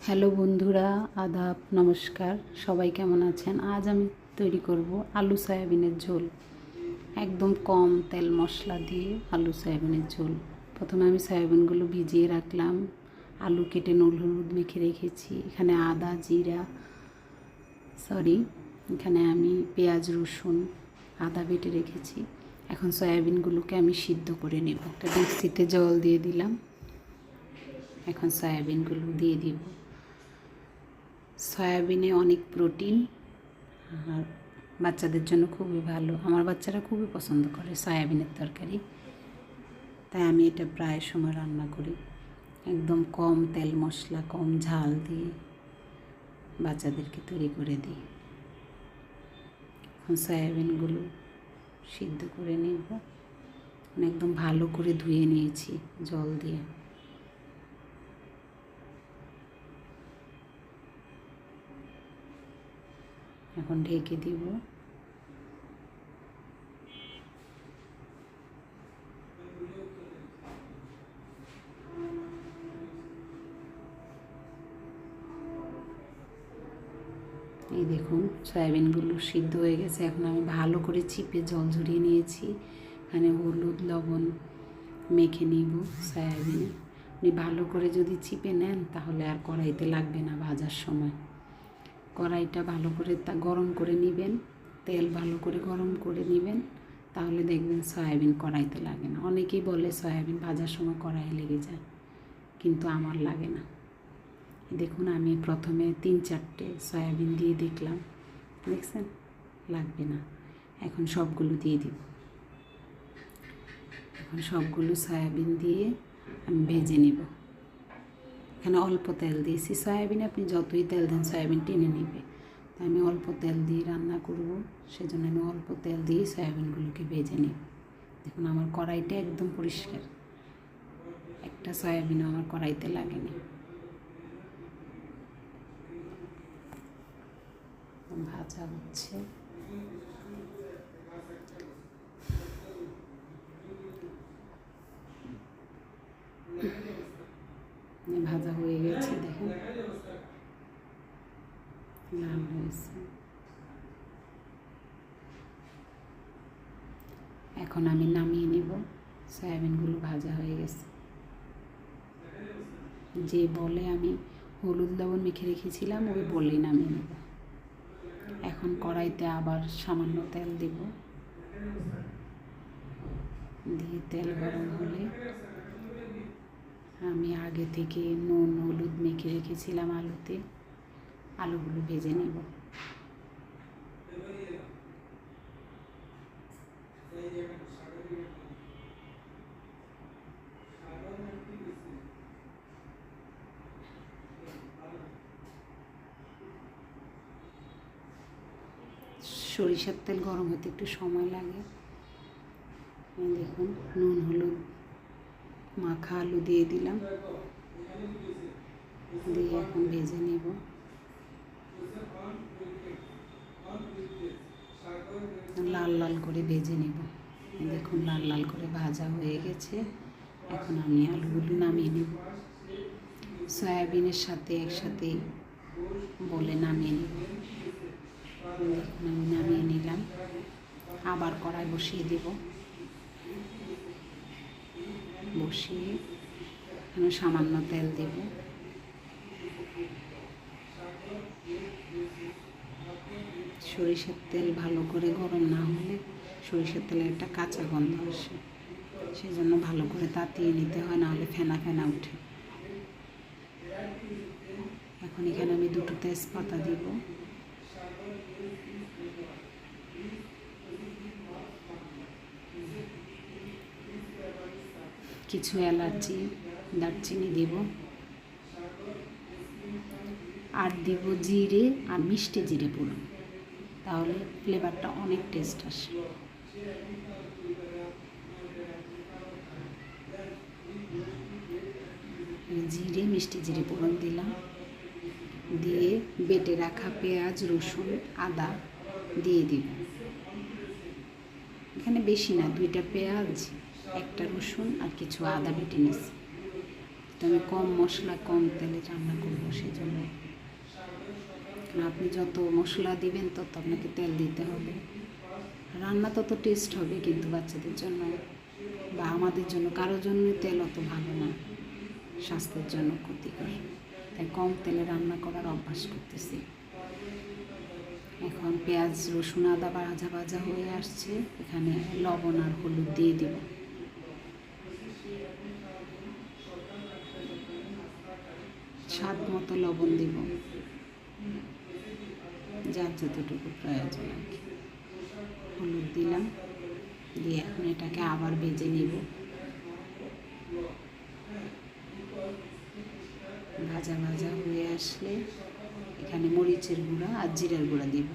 Hello বন্ধুরা, আদাব, নমস্কার। সবাই কেমন আছেন? আজ আমি তৈরি করব আলু সয়াবিনের ঝোল। একদম কম তেল মশলা দিয়ে আলু সয়াবিনের ঝোল। প্রথমে আমি সয়াবিনগুলো ভিজিয়ে রাখলাম, আলু কেটে নুন হলুদ মেখে রেখেছি। এখানে আদা জিরা এখানে আমি পেঁয়াজ রসুন আদা বেটে রেখেছি। এখন সয়াবিনগুলোকে আমি সিদ্ধ করে নেব। একটা ডেকচিতে জল দিয়ে দিলাম, এখন সয়াবিনগুলো দিয়ে দিব। সয়াবিনে অনেক প্রোটিন, আর বাচ্চাদের জন্য খুবই ভালো। আমার বাচ্চারা খুবই পছন্দ করে সয়াবিনের তরকারি, তাই আমি এটা প্রায় সময় রান্না করি। একদম কম তেল মশলা কম ঝাল দিয়ে বাচ্চাদেরকে তৈরি করে দিই। এখন সয়াবিনগুলো সিদ্ধ করে নেব। একদম ভালো করে ধুয়ে নিয়েছি জল দিয়ে। এখন ঢেকে দিব। এই দেখুন সয়াবিনগুলো সিদ্ধ হয়ে গেছে। এখন আমি ভালো করে চিপে জল ঝরিয়ে নিয়েছি। এখানে হলুদ লবণ মেখে নিব সয়াবিনে। আপনি ভালো করে যদি চিপে নেন তাহলে আর কড়াইতে লাগবে না ভাজার সময়। কড়াইটা ভালো করে গরম করে নেবেন, তেল ভালো করে গরম করে নেবেন, তাহলে দেখবেন সয়াবিন কড়াইতে লাগে না। অনেকেই বলে সয়াবিন ভাজার সময় কড়াই লেগে যায়, কিন্তু আমার লাগে না। দেখুন আমি প্রথমে 3-4টে সয়াবিন দিয়ে দেখলাম, দেখছেন লাগবে না। এখন সবগুলো দিয়ে দিব। এখন সবগুলো সয়াবিন দিয়ে আমি ভেজে নেব। এখানে অল্প তেল দিয়েছি। সয়াবিনে আপনি যতই তেল দেন সয়াবিন টেনে নেবে, তাই আমি অল্প তেল দিয়ে রান্না করব, সেজন্য আমি অল্প তেল দিয়ে সয়াবিনগুলোকে ভেজে নেব। দেখুন আমার কড়াইটা একদম পরিষ্কার, একটা সয়াবিনও আমার কড়াইতে লাগেনি। ভাজা হচ্ছে। ভাজা হয়ে গেছে, দেখেন লাল হয়েছে। এখন আমি নামিয়ে নেব। সয়াবিনগুলো ভাজা হয়ে গেছে। যে বলে আমি হলুদ লবণ মেখে রেখেছিলাম ওই বলেই নামিয়ে নেব। এখন কড়াইতে আবার সামান্য তেল দেব, দিয়ে তেল গরম হলে আমি আগে থেকে নুন হলুদ মেখে রেখেছিলাম আলুতে, আলুগুলো ভেজে নেব। সরিষার তেল গরম হতে একটু সময় লাগে। দেখুন নুন হলুদ মাখা আলু দিয়ে দিলাম, দিয়ে এখন ভেজে নেব। লাল লাল করে ভেজে নেব। দেখুন লাল লাল করে ভাজা হয়ে গেছে। এখন আমি আলুগুলো নামিয়ে নেব। সয়াবিনের সাথে একসাথে বলে নামিয়ে নেব। দেখুন আমি নামিয়ে নিলাম। আবার কড়াই বসিয়ে দেব। বসিয়ে এখানে সামান্য তেল দেব। সরিষার তেল ভালো করে গরম না হলে সরিষার তেলের একটা কাঁচা গন্ধ আসে, সেই জন্য ভালো করে তাতিয়ে নিতে হয়, না হলে ফেনা ফেনা উঠে। এখন এখানে আমি 2টো তেজপাতা দিব। কিছু এলাচি দারচিনি দিব, আর দিব জিরে আর মিষ্টি জিরে পুরো, তাহলে ফ্লেভারটা অনেক টেস্ট আসে। জিরে মিষ্টি জিরে ফোড়ন দিলাম, দিয়ে বেটে রাখা পেঁয়াজ রসুন আদা দিয়ে দিব। এখানে বেশি না, 2টা পেঁয়াজ 1টা রসুন আর কিছু আদা বেটে নিয়েছি। তো আমি কম মশলা কম তেলে রান্না করবো, সেই জন্য আপনি যত মশলা দিবেন তত আপনাকে তেল দিতে হবে। রান্না তত টেস্ট হবে, কিন্তু বাচ্চাদের জন্য বা আমাদের জন্য কারোর জন্যই তেল অত ভালো না, স্বাস্থ্যের জন্য ক্ষতিকর। তাই কম তেলে রান্না করার অভ্যাস করতেছি। এখন পেঁয়াজ রসুন আদা ভাজা ভাজা হয়ে আসছে, এখানে লবণ আর হলুদ দিয়ে দিব। স্বাদ মতো লবণ দিব, যার যতটুকু প্রয়োজন আর কি। হলুদ দিলাম, দিয়ে এখন এটাকে আবার ভেজে নিব। ভাজা ভাজা হয়ে আসলে এখানে মরিচের গুঁড়া আর জিরার গুঁড়া দিব।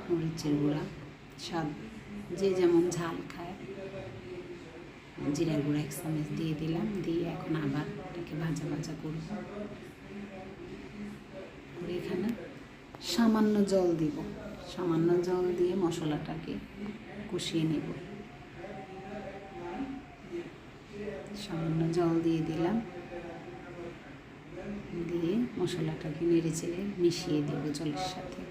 মরিচের গুঁড়া স্বাদ যে যেমন ঝাল খায়, জিরার গুঁড়া 1 চামচ দিয়ে দিলাম। দিয়ে এখন আবার এটাকে ভাজা ভাজা করব। করে এখানে সামান্য জল দিব, সামান্য জল দিয়ে মশলাটাকে কষিয়ে নেব। সামান্য জল দিয়ে দিলাম, দিয়ে মশলাটাকে নেড়ে চেড়ে মিশিয়ে দেব জলের সাথে।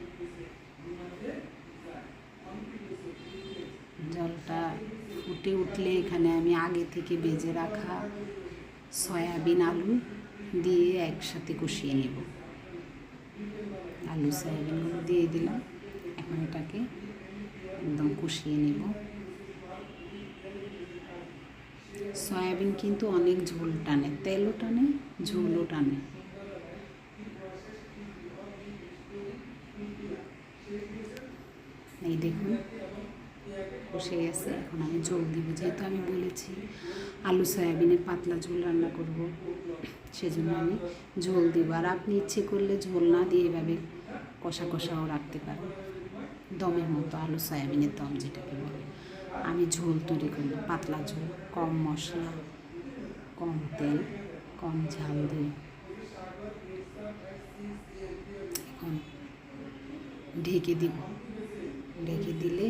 জলটা ফুটে উঠলে এখানে আমি আগে থেকে ভেজে রাখা সয়াবিন আলু দিয়ে একসাথে কষিয়ে নেব। আলু সয়াবিনগুলো দিয়ে দিলাম, এখন এটাকে একদম কষিয়ে নেব। সয়াবিন কিন্তু অনেক ঝোল টানে, তেলও টানে, ঝোলও টানে। এই দেখুন কষে গেছে, এখন আমি ঝোল দিব। যেহেতু আমি বলেছি আলু সয়াবিনের পাতলা ঝোল রান্না করব, সেজন্য আমি ঝোল দিব। আর আপনি ইচ্ছে করলে ঝোল না দিয়ে এভাবে কষা কষাও রাখতে পারেন, দমের মতো, আলু সয়াবিনের দম যেটাকে বলে। আমি ঝোল তৈরি করব, পাতলা ঝোল, কম মশলা, কম তেল, কম ঝাল দিয়ে। এখন ঢেকে দিব, ঢেকে দিলে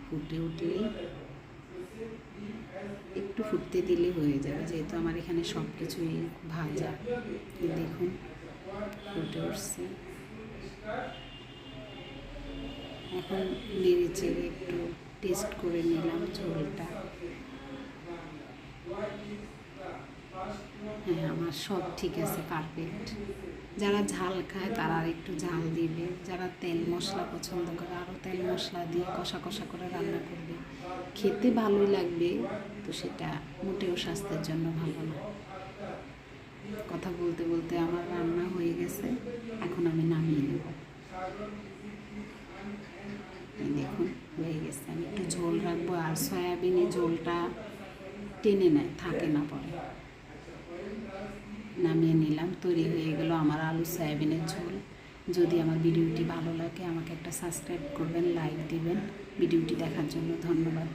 ফুটে উঠলে একটু ফুটতে দিলে হয়ে যাবে, যেহেতু আমার এখানে সব কিছুই ভাজা। দেখুন ফুটে উঠছে, এখন নেড়ে চেড়ে একটু টেস্ট করে নিলাম ঝোলটা। হ্যাঁ, আমার সব ঠিক আছে, পারফেক্ট। যারা ঝাল খায় তারা আর একটু ঝাল দিবে, যারা তেল মশলা পছন্দ করে আরও তেল মশলা দিয়ে কষা কষা করে রান্না করবে। খেতে ভালোই লাগবে, তো সেটা মোটেও স্বাস্থ্যের জন্য ভালো না। কথা বলতে বলতে আমার রান্না হয়ে গেছে, এখন আমি নামিয়ে নেব। দেখুন হয়ে গেছে। আমি একটু ঝোল রাখবো, আর সয়াবিনে ঝোলটা টেনে নেয়, থাকে না পরে। নামিয়ে নিলাম, তৈরি হয়ে গেল আমার আলু সয়াবিনের ঝোল। যদি আমার ভিডিওটি ভালো লাগে আমাকে একটা সাবস্ক্রাইব করবেন, লাইক দিবেন। ভিডিওটি দেখার জন্য ধন্যবাদ।